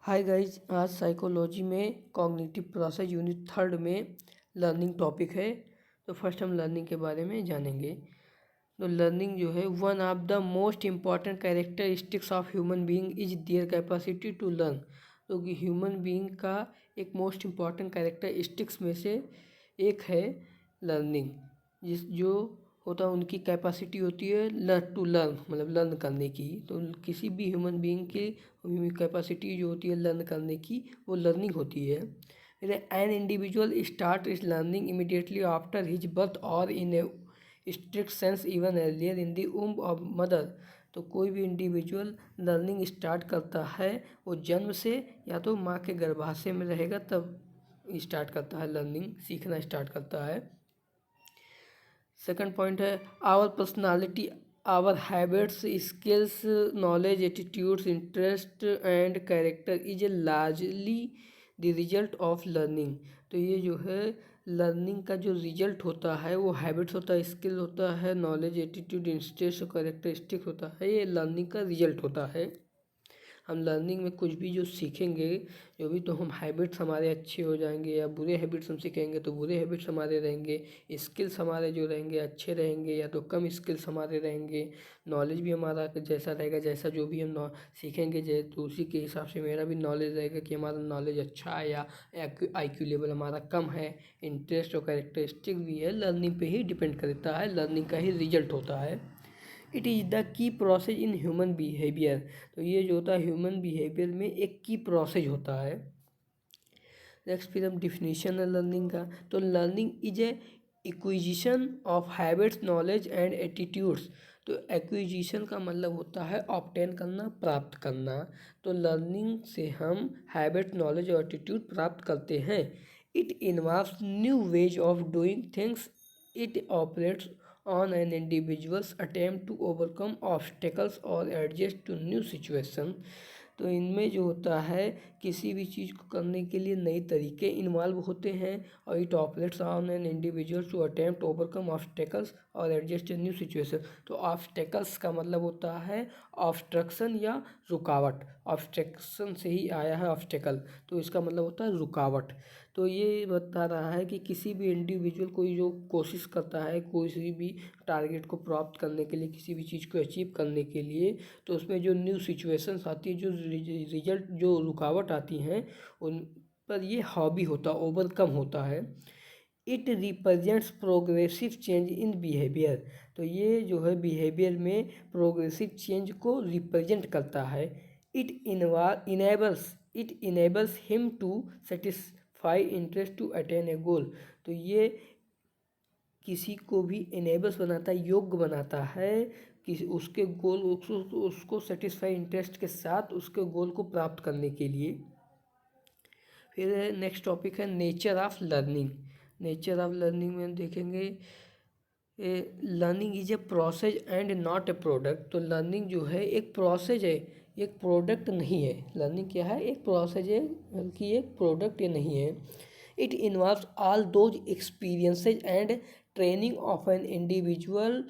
Hi guys, आज psychology में cognitive process unit 3 में लर्निंग टॉपिक है। तो फर्स्ट हम लर्निंग के बारे में जानेंगे। तो लर्निंग जो है one of the most important characteristics of human being is their capacity to learn. तो कि ह्यूमन बीइंग का एक मोस्ट इम्पॉर्टेंट कैरेक्टरिस्टिक्स में से एक है लर्निंग। जो होता है उनकी कैपेसिटी होती है लर्न टू लर्न, मतलब लर्न करने की। तो किसी भी ह्यूमन बीइंग की कैपेसिटी जो होती है लर्न करने की, वो लर्निंग होती है। An individual start is learning immediately after his birth और in a strict sense even earlier in the womb of mother. तो कोई भी इंडिविजुअल लर्निंग स्टार्ट करता है वो जन्म से, या तो माँ के गर्भाशय में रहेगा तब स्टार्ट करता है, लर्निंग सीखना स्टार्ट करता है। सेकंड पॉइंट है our personality, our habits, skills, knowledge, attitudes, interest and character is a largely the result of learning. तो ये जो है लर्निंग का जो रिजल्ट होता है वो हैबिट्स होता है, स्किल होता है, नॉलेज, एटीट्यूड, इंटरेस्ट और कैरेक्टरिस्टिक होता है। ये लर्निंग का रिजल्ट होता है। हम लर्निंग में कुछ भी जो सीखेंगे, जो भी, तो हम हैबिट्स हमारे अच्छे हो जाएंगे, या बुरे हैबिट्स हम सीखेंगे तो बुरे हैबिट्स हमारे रहेंगे। स्किल्स हमारे जो रहेंगे अच्छे रहेंगे, या तो कम स्किल्स हमारे रहेंगे। नॉलेज भी हमारा जैसा रहेगा, जैसा जो भी हम सीखेंगे तो उसी के हिसाब से मेरा भी नॉलेज रहेगा कि हमारा नॉलेज अच्छा है या IQ लेवल हमारा कम है। इंटरेस्ट और कैरेक्टरिस्टिक भी है, लर्निंग पे ही डिपेंड करता है, लर्निंग का ही रिजल्ट होता है। It is the key process in human behaviour. तो ये जो होता है ह्यूमन बिहेवियर में एक की प्रोसेस होता है। नेक्स्ट फिर हम डिफिनीशन है लर्निंग का। तो learning is A acquisition of habits, knowledge and attitudes. तो एक्विजिशन का मतलब होता है ऑब्टेन करना, प्राप्त करना। तो लर्निंग से हम हैबिट, नॉलेज और एटीट्यूड प्राप्त करते हैं। It involves new ways of doing things. It operates on an individual's attempt to overcome obstacles or adjust to new situation। तो इनमें जो होता है किसी भी चीज़ को करने के लिए नए तरीके इन्वॉल्व होते हैं। और it operates on an individual to attempt overcome obstacles और एडजस्ट ए न्यू सिचुएशन। तो ऑब्स्टेकल्स का मतलब होता है ऑब्स्ट्रक्शन या रुकावट। ऑब्स्ट्रक्शन से ही आया है ऑब्स्टेकल, तो इसका मतलब होता है रुकावट। तो ये बता रहा है कि किसी भी इंडिविजुअल कोई जो कोशिश करता है कोई भी टारगेट को प्राप्त करने के लिए, किसी भी चीज़ को अचीव करने के लिए, तो उसमें जो न्यू सिचुएशंस आती है, जो रिजल्ट, जो रुकावट आती हैं, उन पर ये हॉबी होता, ओवरकम होता है। It represents progressive change in behaviour. तो ये जो है बिहेवियर में प्रोग्रेसिव चेंज को रिप्रेजेंट करता है। It enables him to satisfy interest to attain a goal. तो ये किसी को भी इनेबल्स बनाता है, योग्य बनाता है कि उसके गोल, उसको सेटिस्फाई इंटरेस्ट के साथ उसके गोल को प्राप्त करने के लिए। फिर नेक्स्ट टॉपिक है nature of learning. Nature of learning में देखेंगे learning is a process and not a product. तो लर्निंग जो है एक प्रोसेस है, एक प्रोडक्ट नहीं है। लर्निंग क्या है, एक प्रोसेस है, बल्कि एक प्रोडक्ट ये नहीं है। It involves all those experiences and training of an individual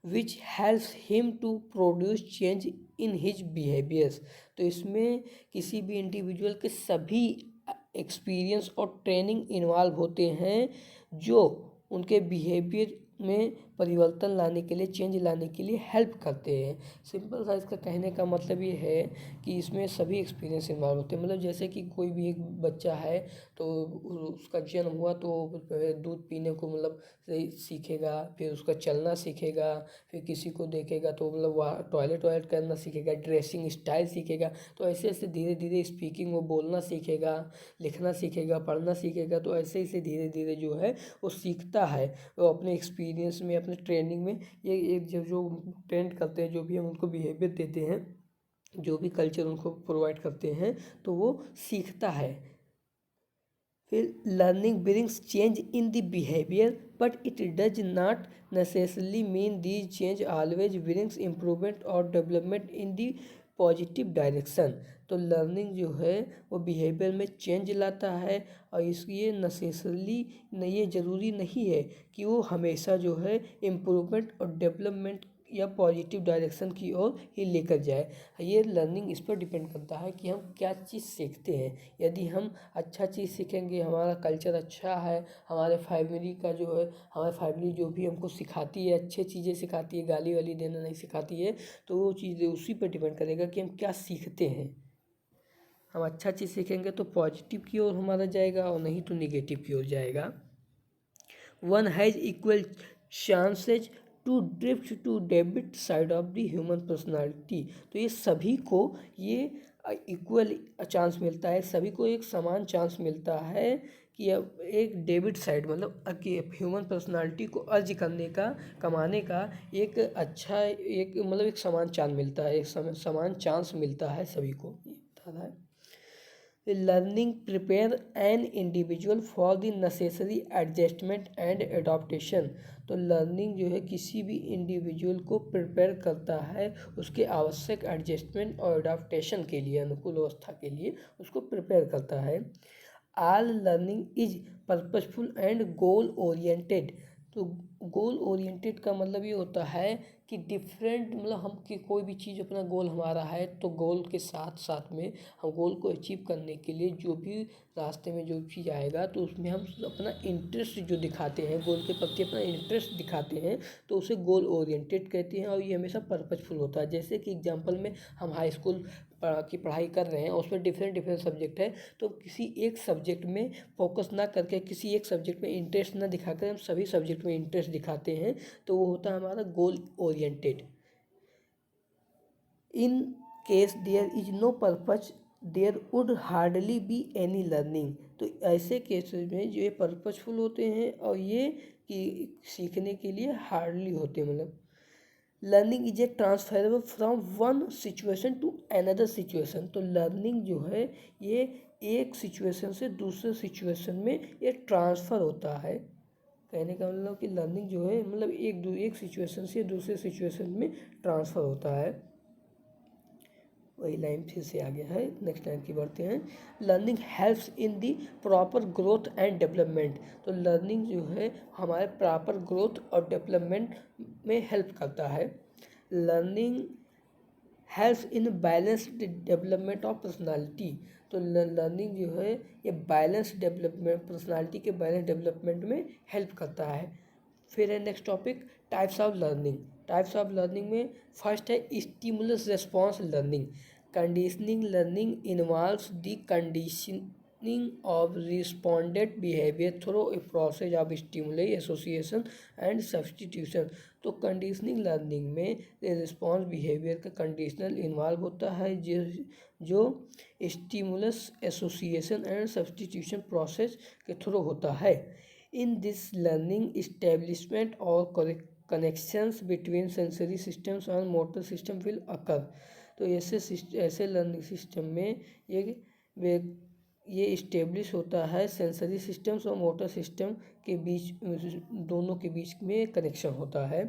which helps him to produce change in his behaviours. तो इसमें किसी भी इंडिविजुअल के सभी एक्सपीरियंस और ट्रेनिंग इन्वॉल्व होते हैं जो उनके बिहेवियर में परिवर्तन लाने के लिए, चेंज लाने के लिए हेल्प करते हैं। सिंपल सा इसका कहने का मतलब ये है कि इसमें सभी एक्सपीरियंस इन्वॉल्व होते हैं। मतलब जैसे कि कोई भी एक बच्चा है तो उसका जन्म हुआ तो दूध पीने को मतलब सीखेगा, फिर उसका चलना सीखेगा, फिर किसी को देखेगा तो मतलब वह टॉयलेट करना सीखेगा, ड्रेसिंग स्टाइल सीखेगा। तो ऐसे ऐसे धीरे धीरे स्पीकिंग, वो बोलना सीखेगा, लिखना सीखेगा, पढ़ना सीखेगा। तो ऐसे ऐसे धीरे धीरे जो है वो सीखता है। वो अपने एक्सपीरियंस में, अपने ट्रेनिंग में, ये जो ट्रेंड करते हैं, जो भी हम उनको बिहेवियर देते हैं, जो भी कल्चर उनको प्रोवाइड करते हैं, तो वो सीखता है। फिर learning brings change in the behaviour but it does not necessarily mean these change always brings improvement और development in the positive direction. तो लर्निंग जो है वो बिहेवियर में चेंज लाता है, और इसलिए ये ज़रूरी नहीं है कि वो हमेशा जो है इम्प्रूवमेंट और डेवलपमेंट या पॉजिटिव डायरेक्शन की ओर ही लेकर जाए। ये लर्निंग इस पर डिपेंड करता है कि हम क्या चीज़ सीखते हैं। यदि हम अच्छा चीज़ सीखेंगे, हमारा कल्चर अच्छा है, हमारे फैमिली का जो है, हमारी फैमिली जो भी हमको सिखाती है, अच्छी चीज़ें सिखाती है, गाली वाली देना नहीं सिखाती है, तो वो चीज़ें उसी पर डिपेंड करेगा कि हम क्या सीखते हैं। हम अच्छा चीज़ सीखेंगे तो पॉजिटिव की ओर हमारा जाएगा, और नहीं तो निगेटिव की ओर जाएगा। One has equal chances to drift to debit side of the human personality. तो ये सभी को ये इक्वल चांस मिलता है, सभी को एक समान चांस मिलता है कि अब एक डेबिट साइड मतलब कि ह्यूमन पर्सनालिटी को अर्ज करने का, कमाने का एक अच्छा एक मतलब एक समान चांस मिलता है, एक समान चांस मिलता है सभी को, ये बता रहा है। Learning prepare an individual for the necessary adjustment and adaptation. तो लर्निंग जो है किसी भी इंडिविजुअल को प्रिपेयर करता है उसके आवश्यक एडजस्टमेंट और एडॉप्टेशन के लिए, अनुकूल अवस्था के लिए उसको प्रिपेयर करता है। All learning is purposeful and goal oriented. तो गोल ओरिएंटेड का मतलब ये होता है कि डिफरेंट मतलब हम कि कोई भी चीज़ अपना गोल हमारा है, तो गोल के साथ साथ में हम गोल को अचीव करने के लिए जो भी रास्ते में जो चीज़ आएगा तो उसमें हम अपना इंटरेस्ट जो दिखाते हैं, गोल के प्रति अपना इंटरेस्ट दिखाते हैं, तो उसे गोल ओरिएंटेड कहते हैं। और ये हमेशा पर्पसफुल होता है। जैसे कि एग्जांपल में हम हाई स्कूल की पढ़ाई कर रहे हैं, उसमें डिफरेंट सब्जेक्ट है, तो किसी एक सब्जेक्ट में फोकस ना करके, किसी एक सब्जेक्ट में इंटरेस्ट ना दिखाकर हम सभी सब्जेक्ट में इंटरेस्ट दिखाते हैं, तो वो होता है हमारा goal oriented. In case there is no purpose there would hardly be any learning. तो ऐसे केसेस में जो ये पर्पजफुल होते हैं और ये कि सीखने के लिए हार्डली होते हैं, मतलब learning is a transferable from one situation to another situation. तो लर्निंग जो है ये एक सिचुएशन से दूसरे सिचुएशन में ये ट्रांसफ़र होता है। कहने का मतलब कि लर्निंग जो है मतलब एक सिचुएशन से दूसरे सिचुएशन में ट्रांसफ़र होता है। वही लाइन फिर से आ गया है, नेक्स्ट लाइन की बढ़ते हैं। Learning helps in the proper growth and development. तो लर्निंग जो है हमारे प्रॉपर ग्रोथ और डेवलपमेंट में हेल्प करता है। Learning helps in balanced development of personality. तो लर्निंग जो है ये बैलेंस डेवलपमेंट, पर्सनालिटी के बैलेंस डेवलपमेंट में हेल्प करता है। फिर है next topic types of learning. Types of learning में फर्स्ट है stimulus response learning. Conditioning learning involves the conditioning of respondent behaviour through a process of stimuli association and substitution. तो conditioning learning में response behaviour का conditional involve होता है जो stimulus association and substitution process के through होता है। In this learning establishment और कनेक्शंस बिटवीन सेंसरी सिस्टम्स और मोटर सिस्टम विल अकर। तो ऐसे लर्निंग सिस्टम में ये इस्टेब्लिश होता है, सेंसरी सिस्टम्स और मोटर सिस्टम के बीच, दोनों के बीच में कनेक्शन होता है।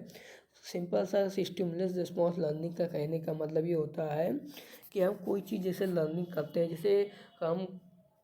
सिंपल सा स्टिमुलस रिस्पॉन्स लर्निंग का कहने का मतलब ये होता है कि हम कोई चीज़ जैसे लर्निंग करते हैं, जैसे हम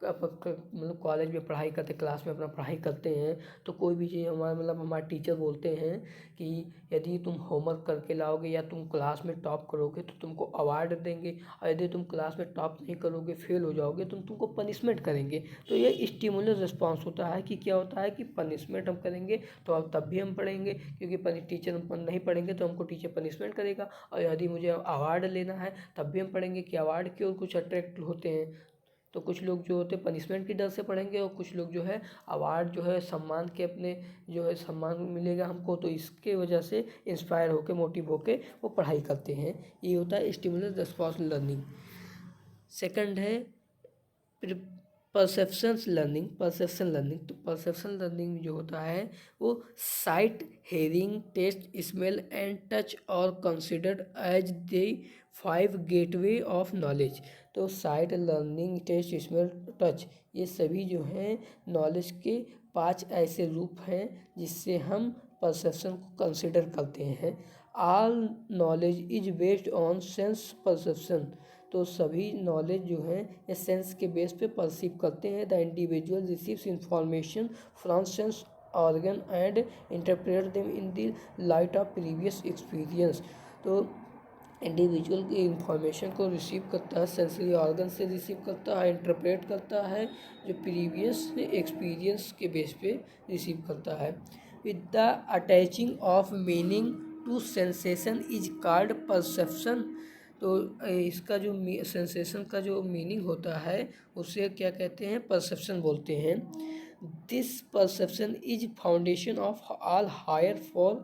मतलब कॉलेज में पढ़ाई करते, क्लास में अपना पढ़ाई करते हैं, तो कोई भी चीज़ हमारे टीचर बोलते हैं कि यदि तुम होमवर्क करके लाओगे या तुम क्लास में टॉप करोगे तो तुमको अवार्ड देंगे, और यदि तुम क्लास में टॉप नहीं करोगे, फेल हो जाओगे, तो तुमको पनिशमेंट करेंगे। तो ये स्टिमुलस रिस्पॉन्स होता है कि क्या होता है कि पनिशमेंट हम करेंगे तो अब तब भी हम पढ़ेंगे, क्योंकि टीचर हम नहीं पढ़ेंगे तो हमको टीचर पनिशमेंट करेगा। और यदि मुझे अवार्ड लेना है तब भी हम पढ़ेंगे कि अवार्ड की ओर कुछ अट्रैक्ट होते हैं। तो कुछ लोग जो होते हैं पनिशमेंट की डर से पढ़ेंगे, और कुछ लोग जो है अवार्ड जो है सम्मान के अपने जो है सम्मान मिलेगा हमको, तो इसके वजह से इंस्पायर होकर, मोटिव होकर वो पढ़ाई करते हैं। ये होता है स्टिमुलस रिस्पॉन्स लर्निंग। सेकंड है परसेप्शन लर्निंग। तो परसेप्शन लर्निंग जो होता है वो sight, hearing, taste, smell and touch और considered as the 5 gateway of knowledge. तो sight, learning, taste, smell, touch, ये सभी जो हैं नॉलेज के 5 ऐसे रूप हैं जिससे हम परसेप्शन को कंसिडर करते हैं। All knowledge is based on sense perception. तो सभी नॉलेज जो है ये सेंस के बेस पे परसीव करते हैं। The individual receives information from sense organ and interpret them in the light of previous experience. तो इंडिविजुअल की इंफॉर्मेशन को रिसीव करता है, सेंसरी ऑर्गन से रिसीव करता है, इंटरप्रेट करता है, जो प्रीवियस एक्सपीरियंस के बेस पे रिसीव करता है। With the attaching of meaning to sensation is called perception. तो इसका जो सेंसेशन का जो मीनिंग होता है उसे क्या कहते हैं, परसेप्शन बोलते हैं। This perception is foundation of all higher form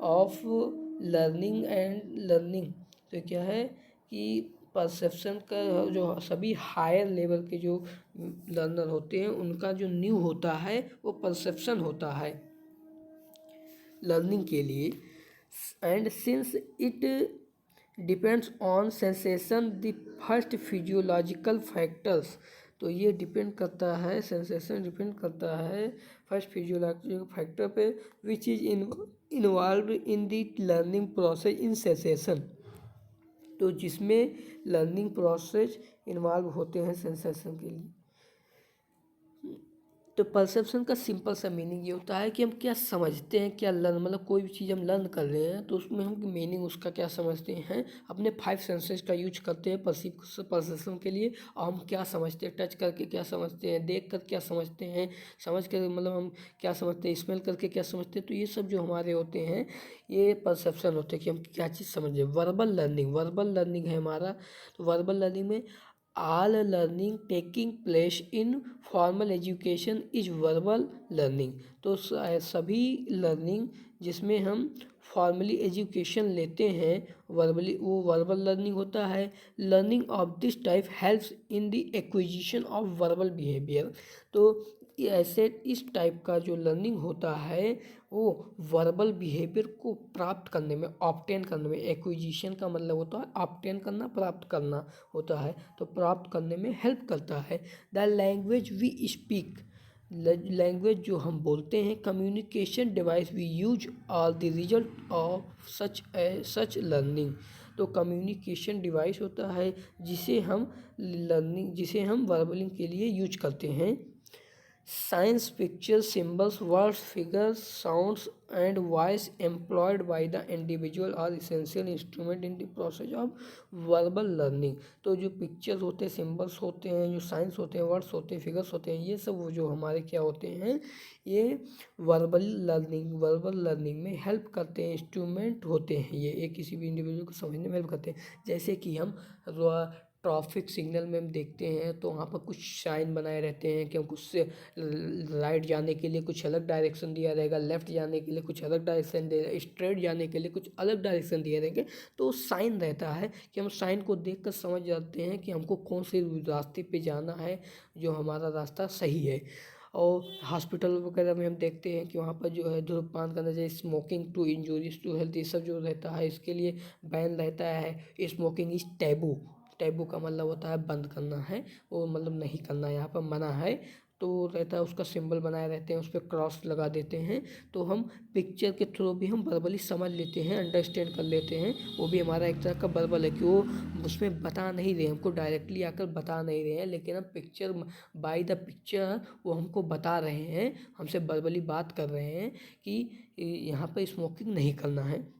of learning and learning. तो क्या है कि परसेप्शन का जो सभी हायर लेवल के जो लर्नर होते हैं उनका जो न्यू होता है वो परसेप्शन होता है लर्निंग के लिए। And since it depends on sensation the first physiological factors. तो ये डिपेंड करता है, सेंसेशन डिपेंड करता है फर्स्ट फिजियोलॉजिकल फैक्टर पे which is involve in the learning process in sensation. तो जिसमें लर्निंग प्रोसेस इन्वॉल्व होते हैं सेंसेशन के लिए। तो परसेप्शन का सिंपल सा मीनिंग ये होता है कि हम क्या समझते हैं, क्या लर्न, मतलब कोई भी चीज़ हम लर्न कर रहे हैं तो उसमें हम मीनिंग उसका क्या समझते हैं, अपने 5 सेंसेस का यूज करते हैं परसेप्शन के लिए। और हम क्या समझते हैं, टच करके क्या समझते हैं, देख कर क्या समझते हैं, समझ कर मतलब हम क्या समझते हैं, स्मेल करके क्या समझते हैं। तो ये सब जो हमारे होते हैं ये परसेप्शन होते हैं कि हम क्या चीज़ समझे। वर्बल लर्निंग है हमारा। तो वर्बल लर्निंग में all learning taking place in formal education is verbal learning। तो सभी लर्निंग जिसमें हम फॉर्मली एजुकेशन लेते हैं वर्बली, वो वर्बल लर्निंग होता है। Learning of this type helps in the acquisition of verbal behaviour. तो ऐसे इस टाइप का जो लर्निंग होता है वो वर्बल बिहेवियर को प्राप्त करने में, ऑब्टेन करने में, एक्विजिशन का मतलब होता है ऑब्टेन करना, प्राप्त करना होता है। तो प्राप्त करने में हेल्प करता है। The language we speak, language जो हम बोलते हैं, communication device we use are the result of such learning. तो कम्युनिकेशन डिवाइस होता है जिसे हम वर्बलिंग के लिए यूज करते हैं। Science, picture, symbols, words, figures, sounds and voice employed by the individual are essential instrument in the process of verbal learning. तो जो पिक्चर्स होते हैं, सिम्बल्स होते हैं, जो साइंस होते हैं, वर्ड्स होते हैं, फिगर्स होते हैं, ये सब वो जो हमारे क्या होते हैं, ये वर्बल लर्निंग में हेल्प करते हैं, इंस्ट्रूमेंट होते हैं। ये किसी भी इंडिविजुअल को समझने में हेल्प करते हैं। जैसे कि हम ट्रैफिक सिग्नल में हम देखते हैं तो वहाँ पर कुछ साइन बनाए रहते हैं कि हमको उससे राइट जाने के लिए कुछ अलग डायरेक्शन दिया रहेगा, लेफ़्ट जाने के लिए कुछ अलग डायरेक्शन दिया, स्ट्रेट जाने के लिए कुछ अलग डायरेक्शन दिए रहेंगे। तो साइन रहता है कि हम साइन को देखकर समझ जाते हैं कि हमको कौन से रास्ते पे जाना है, जो हमारा रास्ता सही है। और हॉस्पिटल वगैरह में हम देखते हैं कि वहाँ पर जो है धूम्रपान करना चाहिए, smoking to injurious to health, ये सब जो रहता है इसके लिए बैन रहता है। स्मोकिंग इज टैबू का मतलब होता है बंद करना है, वो मतलब नहीं करना, यहाँ पर मना है। तो रहता है, उसका सिंबल बनाए रहते हैं, उस पर क्रॉस लगा देते हैं। तो हम पिक्चर के थ्रू भी हम वर्बली समझ लेते हैं, अंडरस्टैंड कर लेते हैं। वो भी हमारा एक तरह का वर्बल है कि वो उसमें बता नहीं रहे, हमको डायरेक्टली आकर बता नहीं रहे हैं, लेकिन हम पिक्चर बाय द पिक्चर वो हमको बता रहे हैं, हमसे वर्बली बात कर रहे हैं कि यहाँ पर स्मोकिंग नहीं करना है।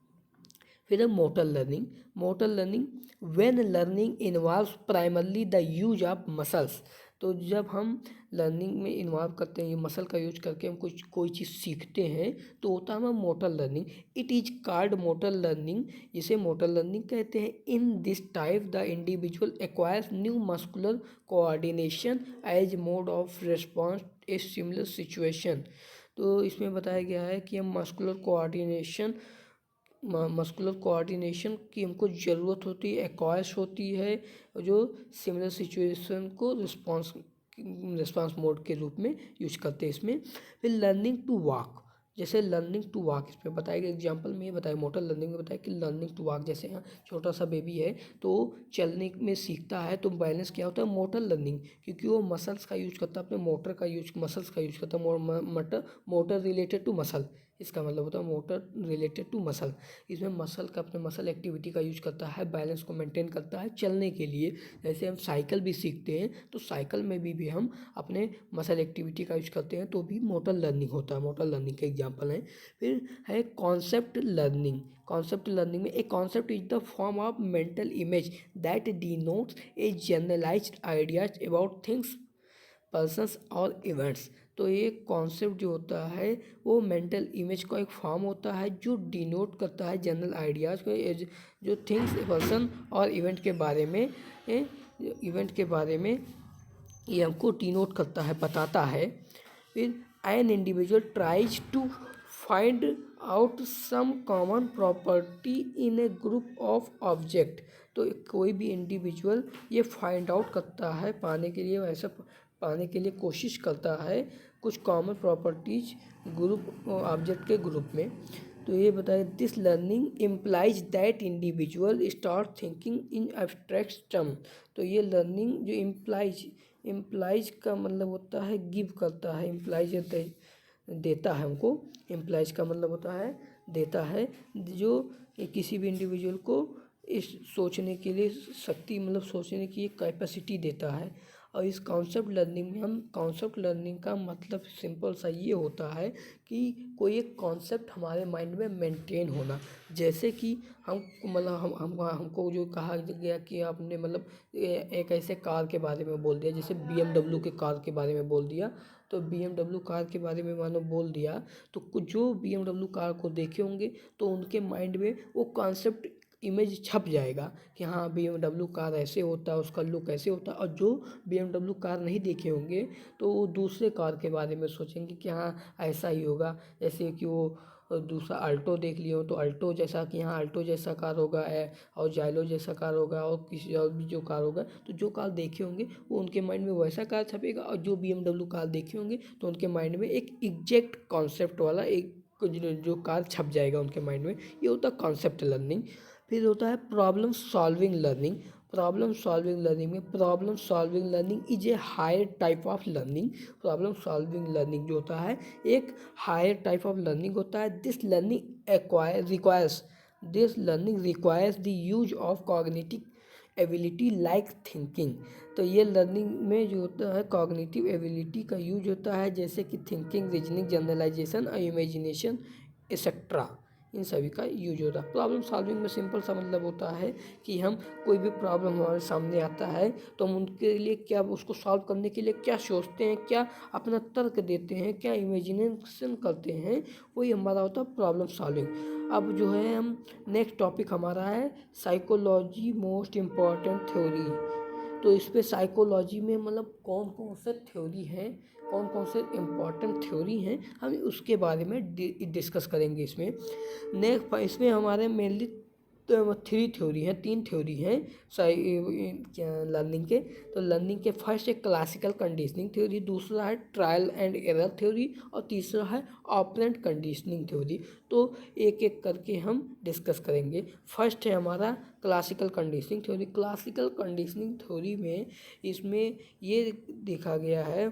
फिर है motor learning when learning involves primarily the use of muscles. तो जब हम लर्निंग में इन्वॉल्व करते हैं, ये मसल का यूज करके हम कुछ कोई चीज़ सीखते हैं तो होता है हमारा motor learning. It is called motor learning, इसे मोटर लर्निंग कहते हैं। In this type the individual acquires new muscular coordination as mode of response a similar situation. तो इसमें बताया गया है कि हम मस्कुलर कोऑर्डिनेशन की हमको ज़रूरत होती है, एक्वायर्स होती है, जो सिमिलर सिचुएशन को रिस्पॉन्स मोड के रूप में यूज करते हैं इसमें। फिर लर्निंग टू वॉक, जैसे लर्निंग टू वॉक इसमें बताया गया एग्जांपल में, ये बताया मोटर लर्निंग में बताया कि लर्निंग टू वॉक, जैसे यहाँ छोटा सा बेबी है तो चलने में सीखता है, तो बैलेंस क्या होता है, मोटर लर्निंग, क्योंकि वो मसल्स का यूज करता है, अपने मसल्स का यूज करता है, मोटर रिलेटेड टू मसल, इसका मतलब होता है मोटर रिलेटेड टू मसल। इसमें मसल का अपने मसल एक्टिविटी का यूज करता है, बैलेंस को मेंटेन करता है चलने के लिए। जैसे हम साइकिल भी सीखते हैं तो साइकिल में भी हम अपने मसल एक्टिविटी का यूज करते हैं, तो भी मोटर लर्निंग होता है। मोटर लर्निंग के एग्जाम्पल हैं। फिर है कॉन्सेप्ट लर्निंग। कॉन्सेप्ट लर्निंग में a concept is the form of mental image that denotes a generalised ideas about things, persons और इवेंट्स। तो ये कॉन्सेप्ट जो होता है वो मेंटल इमेज का एक फॉर्म होता है जो डिनोट करता है जनरल आइडियाज़ को, जो थिंग्स, पर्सन और इवेंट के बारे में ये हमको डिनोट करता है, बताता है। फिर an individual tries to find out some common property in a group of object. तो कोई भी इंडिविजुअल ये फाइंड आउट करता है, पाने के लिए कोशिश करता है कुछ कॉमन प्रॉपर्टीज ग्रुप ऑब्जेक्ट के ग्रुप में। तो ये बताइए, this learning implies that individual start thinking in abstract term. तो ये लर्निंग जो इम्प्लाइज का मतलब होता है गिव करता है, इम्प्लाइज देता है हमको। इम्प्लाइज का मतलब होता है देता है, जो किसी भी इंडिविजुअल को इस सोचने के लिए शक्ति, मतलब सोचने की एक कैपेसिटी देता है। और इस कॉन्सेप्ट लर्निंग में कॉन्सेप्ट लर्निंग का मतलब सिंपल सा ये होता है कि कोई एक कॉन्सेप्ट हमारे माइंड में मेंटेन होना। जैसे कि हमको जो कहा गया कि आपने मतलब एक ऐसे कार के बारे में बोल दिया, जैसे BMW के कार के बारे में बोल दिया। तो BMW कार के बारे में मानो बोल दिया, तो कुछ जो BMW कार को देखे होंगे तो उनके माइंड में वो कॉन्सेप्ट इमेज छप जाएगा कि हाँ BMW कार ऐसे होता है, उसका लुक ऐसे होता है। और जो BMW कार नहीं देखे होंगे तो वो दूसरे कार के बारे में सोचेंगे कि हाँ ऐसा ही होगा। जैसे कि वो दूसरा अल्टो देख लियो तो अल्टो जैसा, कि हाँ अल्टो जैसा कार होगा और जाइलो जैसा कार होगा और किसी और भी जो कार होगा। तो जो कार देखे होंगे वो उनके माइंड में वैसा कार छपेगा, और जो BMW कार देखे होंगे तो उनके माइंड में एक एग्जैक्ट कॉन्सेप्ट वाला एक जो कार छप जाएगा उनके माइंड में। ये होता है कॉन्सेप्ट लर्निंग। फिर होता है problem solving learning. Problem solving learning is a higher type of learning. Problem solving learning जो होता है एक हायर टाइप ऑफ लर्निंग होता है। This learning requires the use of cognitive ability like thinking. तो ये लर्निंग में जो होता है कॉग्निटिव एबिलिटी का यूज होता है, जैसे कि थिंकिंग, रीजनिंग, जनरलाइजेशन और इमेजिनेशन एक्सेट्रा, इन सभी का यूज होता है। प्रॉब्लम सॉल्विंग में सिंपल सा मतलब होता है कि हम कोई भी प्रॉब्लम हमारे सामने आता है तो हम उनके लिए क्या, उसको सॉल्व करने के लिए क्या सोचते हैं, क्या अपना तर्क देते हैं, क्या इमेजिनेशन करते हैं, वही हमारा होता है प्रॉब्लम सॉल्विंग। अब जो है हम नेक्स्ट टॉपिक हमारा है साइकोलॉजी मोस्ट इम्पॉर्टेंट थ्योरी। तो इस पे साइकोलॉजी में मतलब कौन कौन से थ्योरी हैं, कौन कौन से इम्पॉर्टेंट थ्योरी हैं, हम उसके बारे में डिस्कस करेंगे इसमें। नेक्स्ट इसमें हमारे मेनली 3 थ्योरी हैं, 3 थ्योरी हैं लर्निंग के। तो लर्निंग के फर्स्ट है क्लासिकल कंडीशनिंग थ्योरी, दूसरा है ट्रायल एंड एरर थ्योरी और तीसरा है ऑपरेंट कंडीशनिंग थ्योरी। तो एक एक करके हम डिस्कस करेंगे। फर्स्ट है हमारा classical conditioning theory. Classical conditioning theory में इसमें ये देखा गया है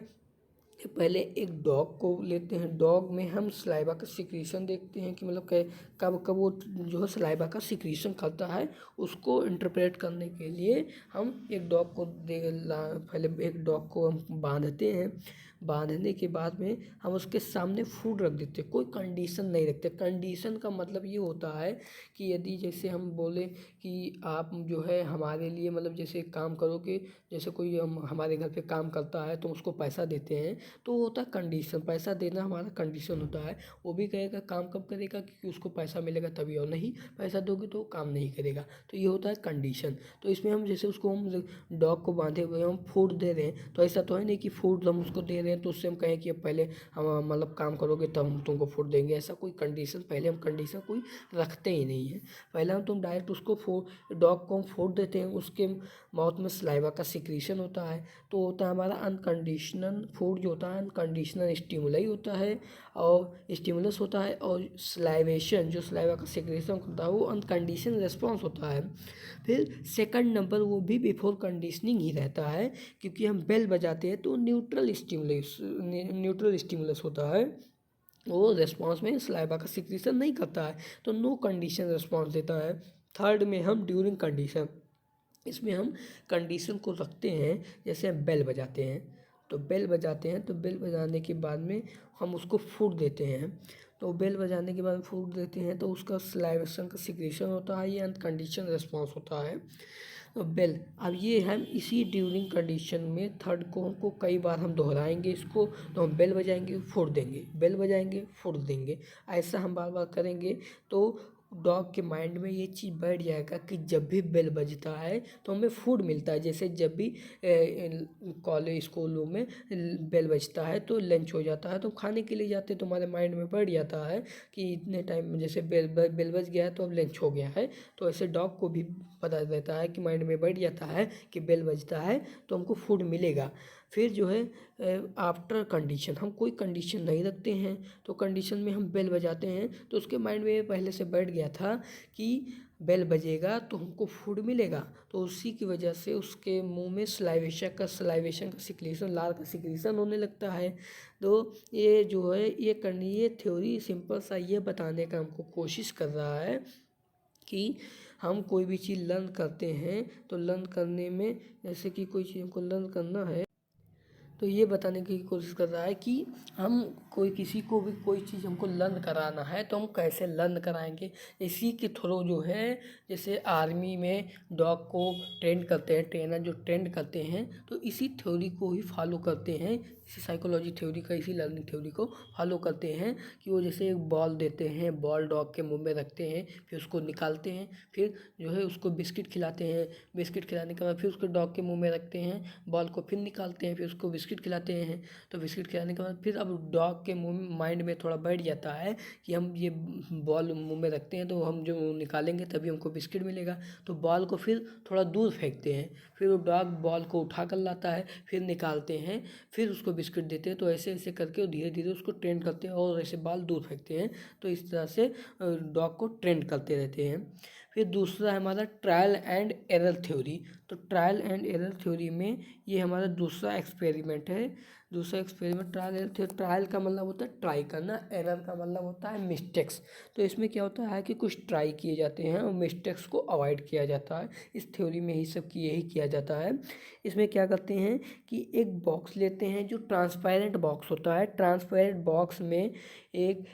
कि पहले एक डॉग को लेते हैं, डॉग में हम सलाइवा का सिक्रीशन देखते हैं कि मतलब कब कब वो जो है सलाइवा का सिक्रीशन करता है। उसको इंटरप्रेट करने के लिए हम एक डॉग को पहले एक डॉग को हम बांधते हैं। बांधने के बाद में हम उसके सामने फूड रख देते हैं, कोई कंडीशन नहीं रखते। कंडीशन का मतलब ये होता है कि यदि जैसे हम बोले कि आप जो है हमारे लिए मतलब जैसे काम करोगे, जैसे कोई हमारे घर पे काम करता है तो उसको पैसा देते हैं, तो वो होता है कंडीशन। पैसा देना हमारा कंडीशन होता है। वो भी कहेगा काम कब करेगा, क्योंकि उसको पैसा मिलेगा तभी, और नहीं पैसा दोगे तो काम नहीं करेगा। तो ये होता है कंडीशन। तो इसमें हम जैसे उसको हम डॉग को बांधे हुए हम फूड दे रहे हैं, तो ऐसा तो है नहीं कि फूड हम उसको दे रहे हैं तो उससे हम कहें कि अब पहले हम मतलब काम करोगे तब हम तुमको फूड देंगे। ऐसा कोई कंडीशन, पहले हम कंडीशन कोई रखते ही नहीं है। पहले हम तुम डायरेक्ट उसको डॉग को हम फूड देते हैं, उसके माउथ में सलाइवा का सिक्रीशन होता है। तो होता है हमारा अनकंडीशनल फूड जो होता है, अनकंडीशनल स्टिमुलाई होता है और स्टिमुलस होता है, और सलाइवेशन जो सलाइवा का सिक्रीशन होता है वो अनकंडीशनल रिस्पॉन्स होता है। फिर सेकंड नंबर वो भी बिफोर कंडीशनिंग ही रहता है, क्योंकि हम बेल बजाते हैं तो न्यूट्रल स्टिमुलस होता है। वो रिस्पॉन्स में सलाइवा का सिक्रीशन नहीं करता है, तो नो कंडीशन रिस्पॉन्स देता है। थर्ड में हम ड्यूरिंग कंडीशन, इसमें हम कंडीशन को रखते हैं, जैसे हम बेल बजाते हैं, तो बेल बजाते हैं, तो बेल बजाने के बाद में हम उसको फूड देते हैं, तो बेल बजाने के बाद फूड देते हैं तो उसका सलाइवेशन का सिक्रीशन होता है, ये अनकंडीशन रिस्पॉन्स होता है। तो बेल, अब ये हम इसी ड्यूरिंग कंडीशन में थर्ड को हमको कई बार हम दोहराएंगे इसको, तो हम बेल बजाएंगे फूड देंगे, बेल बजाएंगे फूड देंगे, ऐसा हम बार बार करेंगे तो डॉग के माइंड में ये चीज़ बैठ जाएगा कि जब भी बेल बजता है तो हमें फूड मिलता है। जैसे जब भी कॉलेज स्कूलों में बेल बजता है तो लंच हो जाता है, तो खाने के लिए जाते हैं, तो हमारे माइंड में बैठ जाता है कि इतने टाइम में जैसे बेल बज गया है तो अब लंच हो गया है, तो ऐसे डॉग को भी पता रहता है कि माइंड में बैठ जाता है कि बेल बजता है तो हमको फूड मिलेगा। फिर जो है आफ्टर कंडीशन, हम कोई कंडीशन नहीं रखते हैं, तो कंडीशन में हम बेल बजाते हैं तो उसके माइंड में पहले से बैठ गया था कि बेल बजेगा तो हमको फूड मिलेगा, तो उसी की वजह से उसके मुंह में सलाइवेशन का सिक्रीशन, लार का सिक्रीशन होने लगता है। तो ये जो है ये थ्योरी सिंपल सा ये बताने का हमको कोशिश कर रहा है कि हम कोई भी चीज़ लर्न करते हैं तो लर्न करने में, जैसे कि कोई चीज़ हमको लर्न करना है तो ये बताने की कोशिश कर रहा है कि हम किसी को भी कोई चीज़ हमको लर्न कराना है तो हम कैसे लर्न कराएंगे। इसी के थ्रू जो है, जैसे आर्मी में डॉग को ट्रेन करते हैं, ट्रेनर जो ट्रेन करते हैं तो इसी थ्योरी को ही फॉलो करते हैं, इसी साइकोलॉजी थ्योरी का, इसी लर्निंग थ्योरी को फॉलो करते हैं कि वो जैसे एक बॉल देते हैं, बॉल डॉग के मुंह में रखते हैं, फिर उसको निकालते हैं, फिर जो है उसको बिस्किट खिलाते हैं, बिस्किट खिलाने के बाद फिर उसको डॉग के मुंह में रखते हैं, बॉल को फिर निकालते हैं, फिर उसको बिस्किट खिलाते हैं, तो बिस्किट खिलाने के बाद फिर अब डॉग के मुंह माइंड में थोड़ा बैठ जाता है कि हम ये बॉल मुंह में रखते हैं तो हम जो निकालेंगे तभी हमको बिस्किट मिलेगा, तो बॉल को फिर थोड़ा दूर फेंकते हैं, फिर वो डॉग बॉल को उठा कर लाता है, फिर निकालते हैं, फिर उसको बिस्किट देते हैं, तो ऐसे ऐसे करके वो धीरे धीरे उसको ट्रेन करते हैं और ऐसे बॉल दूर फेंकते हैं, तो इस तरह से डॉग को ट्रेन करते रहते हैं। फिर दूसरा है हमारा ट्रायल एंड एरर थ्योरी, तो ट्रायल एंड एरर थ्योरी में ये हमारा दूसरा एक्सपेरिमेंट है। दूसरा एक्सपेरिमेंट ट्रायल का मतलब होता है ट्राई करना, एरर का मतलब होता है मिस्टेक्स। तो इसमें क्या होता है कि कुछ ट्राई किए जाते हैं और मिस्टेक्स को अवॉइड किया जाता है। इस थ्योरी में ही सब यही किया जाता है। इसमें क्या करते हैं कि एक बॉक्स लेते हैं जो ट्रांसपेरेंट बॉक्स होता है, ट्रांसपेरेंट बॉक्स में एक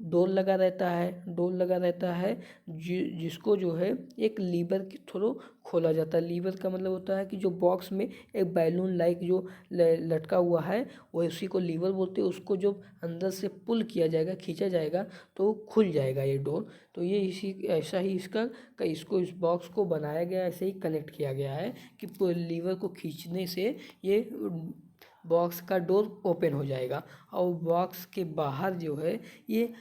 डोर लगा रहता है जिसको जो है एक लीवर के थ्रू खोला जाता है। लीवर का मतलब होता है कि जो बॉक्स में एक बैलून लाइक जो लटका हुआ है वो उसी को लीवर बोलते हैं, उसको जब अंदर से पुल किया जाएगा, खींचा जाएगा तो खुल जाएगा ये डोर। तो ये ऐसा ही इसको इस बॉक्स को बनाया गया, ऐसे ही कनेक्ट किया गया है कि लीवर को खींचने से ये बॉक्स का डोर ओपन हो जाएगा। और बॉक्स के बाहर जो है ये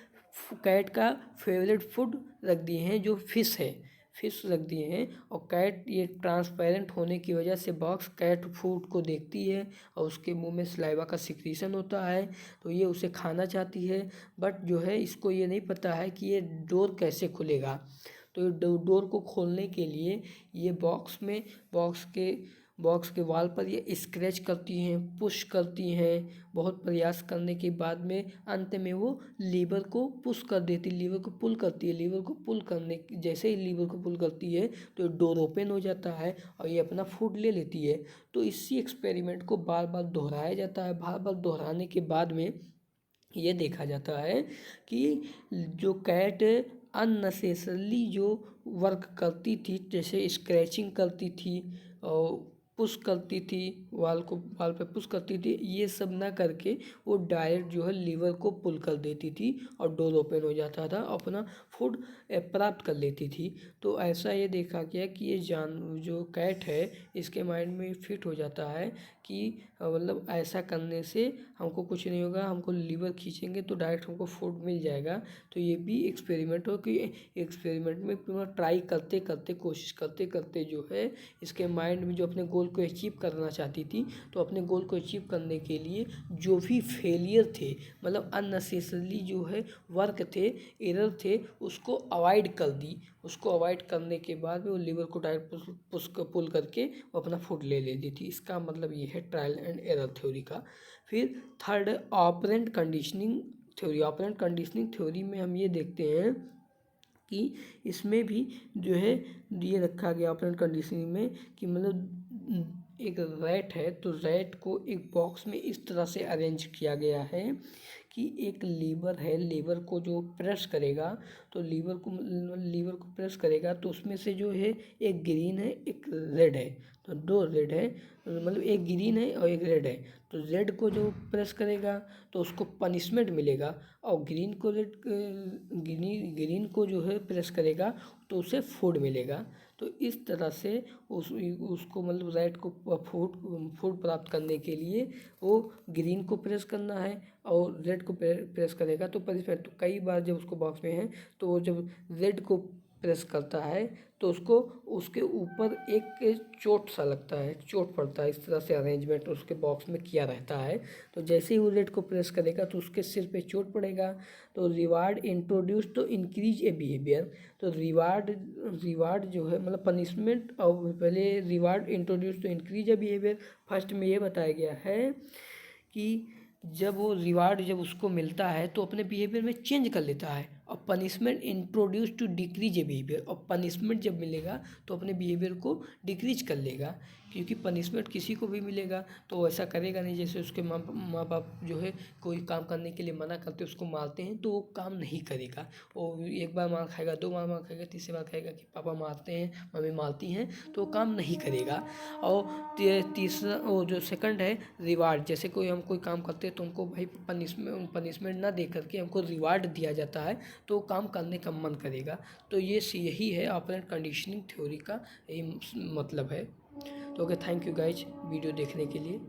कैट का फेवरेट फूड रख दिए हैं जो फिश रख दिए हैं, और कैट ये ट्रांसपेरेंट होने की वजह से बॉक्स कैट फूड को देखती है और उसके मुंह में सलाइवा का सिक्रीशन होता है, तो ये उसे खाना चाहती है, बट जो है इसको ये नहीं पता है कि ये डोर कैसे खुलेगा। तो डोर को खोलने के लिए ये बॉक्स के वॉल पर ये स्क्रैच करती हैं, पुश करती हैं, बहुत प्रयास करने के बाद में अंत में वो लीवर को पुश कर देती, लीवर को पुल करती है। लीवर को पुल करने जैसे ही लीवर को पुल करती है तो डोर ओपन हो जाता है और ये अपना फूड ले लेती है। तो इसी एक्सपेरिमेंट को बार बार दोहराया जाता है। बार बार दोहराने के बाद में ये देखा जाता है कि जो कैट अननेसेसरली जो वर्क करती थी, जैसे स्क्रैचिंग करती थी और पुश करती थी, वाल पे पुश करती थी, ये सब ना करके वो डायरेक्ट जो है लीवर को पुल कर देती थी और डोर ओपन हो जाता था, अपना फूड प्राप्त कर लेती थी। तो ऐसा ये देखा गया कि ये जो कैट है इसके माइंड में फिट हो जाता है कि मतलब ऐसा करने से हमको कुछ नहीं होगा, हमको लीवर खींचेंगे तो डायरेक्ट हमको फूड मिल जाएगा। तो ये भी एक्सपेरिमेंट हो कि एक्सपेरिमेंट में पूरा ट्राई करते करते, कोशिश करते करते जो है इसके माइंड में जो अपने गोल को अचीव करना चाहती थी, तो अपने गोल को अचीव करने के लिए जो भी फेलियर थे, मतलब अननेसेसरली जो है वर्क थे, एरर थे, उसको अवॉइड कर दी। उसको अवॉइड करने के बाद में वो लीवर को डायरेक्ट पुल करके वो अपना फूड ले लेती थी। इसका मतलब ये है ट्रायल एंड एरर थ्योरी का। फिर third, operant conditioning theory. Operant conditioning theory में हम ये देखते हैं कि इसमें भी जो है ये रखा गया ऑपरेंट कंडीशनिंग में कि मतलब एक रैट है, तो रैट को एक बॉक्स में इस तरह से अरेंज किया गया है कि एक लीवर है, लीवर को जो प्रेस करेगा, तो लीवर को प्रेस करेगा तो उसमें से जो है एक ग्रीन है, एक रेड है, तो दो रेड है, मतलब एक ग्रीन है और एक रेड है। तो रेड को जो प्रेस करेगा तो उसको पनिशमेंट मिलेगा, और ग्रीन को जो है प्रेस करेगा तो उसे फूड मिलेगा। तो इस तरह से उसको मतलब रेड को फूड प्राप्त करने के लिए वो ग्रीन को प्रेस करना है, और रेड को प्रेस करेगा तो पनिशमेंट। तो कई बार जब उसको बॉक्स में है तो वो जब रेड को प्रेस करता है तो उसको उसके ऊपर एक चोट सा लगता है, चोट पड़ता है। इस तरह से अरेंजमेंट उसके बॉक्स में किया रहता है। तो जैसे ही वो रेड को प्रेस करेगा तो उसके सिर पे चोट पड़ेगा। तो reward introduce to increase a behaviour. तो रिवार्ड जो है मतलब पनिशमेंट, और पहले reward introduce to increase a behaviour. First में ये बताया गया है कि जब वो रिवार्ड जब उसको मिलता है तो अपने बिहेवियर में चेंज कर लेता है, और punishment introduce to decrease a behaviour. और पनिशमेंट जब मिलेगा तो अपने बिहेवियर को डिक्रीज कर लेगा, क्योंकि पनिशमेंट किसी को भी मिलेगा तो वो ऐसा करेगा नहीं। जैसे उसके माँ बाप जो है कोई काम करने के लिए मना करते उसको मारते हैं तो वो काम नहीं करेगा। वो एक बार मार खाएगा, दो बार मार खाएगा, तीसरी बार खाएगा कि पापा मारते हैं, मम्मी मारती हैं, तो वो काम नहीं करेगा। और तीसरा वो जो सेकंड है रिवार्ड। जैसे हम कोई काम करते हैं तो उनको भाई पनिशमेंट ना दे करके हमको रिवार्ड दिया जाता है तो काम करने का मन करेगा। तो यही है ऑपरेंट कंडीशनिंग थ्योरी का यही मतलब है। तो okay, thank you guys video देखने के लिए।